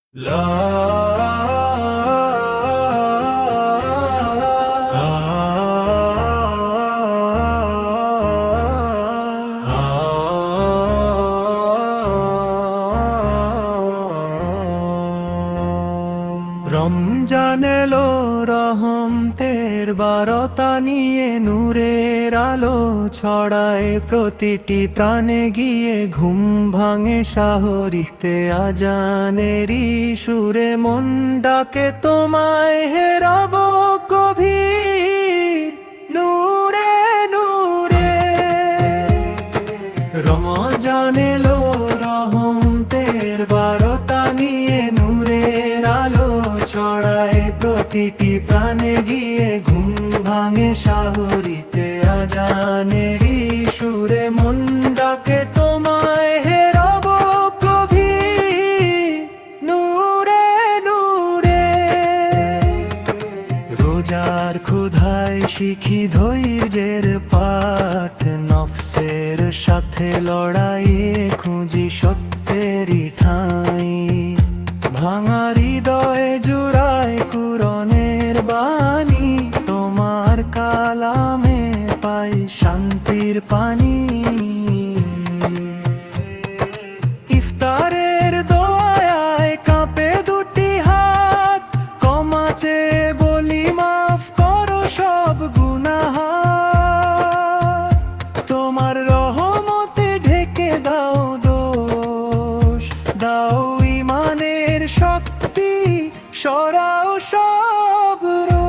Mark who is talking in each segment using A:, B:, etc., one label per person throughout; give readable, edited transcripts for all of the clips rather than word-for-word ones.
A: রমজান এলো রহমতের বারতা নিয়ে, নূরের আলো ছড়ায় প্রতিটি প্রাণে গিয়ে। ঘুম ভাঙে শাহরিতে আজানেরই সুরে, মন ডাকে তোমায় হে রব গভীর নূরে নূরে। রমজান এলো রহমতের বারতা নিয়ে, নূরের আলো ছড়ায় প্রতিটি প্রাণে গিয়ে। ঘুম ভাঙে শাহরিতে আজানেরই সুরে, মন ডাকে তোমায় হে রব গভীর নূরে নূরে। রোজার ক্ষুধায় শিখি ধৈর্যের পাঠ, নফসের সাথে লড়াইয়ে খুঁজি সত্যেরই ঠাঁই। ভাঙা হৃদয়ে জুড়ায় কুরআনের বাণী, তোমার কালামে পাই শান্তির পানি। ইফতারের দোয়ায় কাঁপে দুটি হাত, ক্ষমা চেয়ে বলি মাফ করো সব গুনাহ। তোমার রহমতে ঢেকে দাও দোষ, দাও ইমানের শক্তি, সরাও সব রোষ।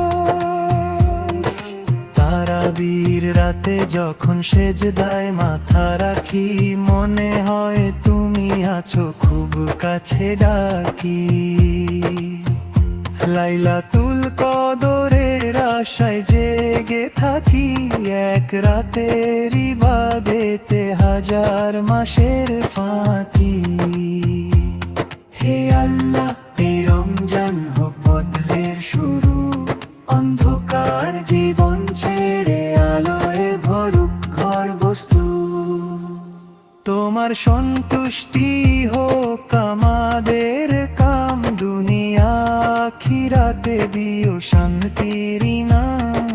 A: তারাবীর রাতে যখন সেজদায় মাথা রাখি, মনে হয় তুমি আছো খুব কাছে ডাকি। লাইলাতুল কদরের আশায় জেগে থাকি, এক রাতের ইবাদতে হাজার মাসের ফাঁকি। হে আল্লাহ, এই রমজান হোক বদলের শুরু, অন্ধকার জীবন ছেড়ে আলোয় ভরুক ঘর বস্তু। তোমার সন্তুষ্টি হোক আমাদের কাম, দুনিয়া আখিরাতে দিও শান্তির ইনাম।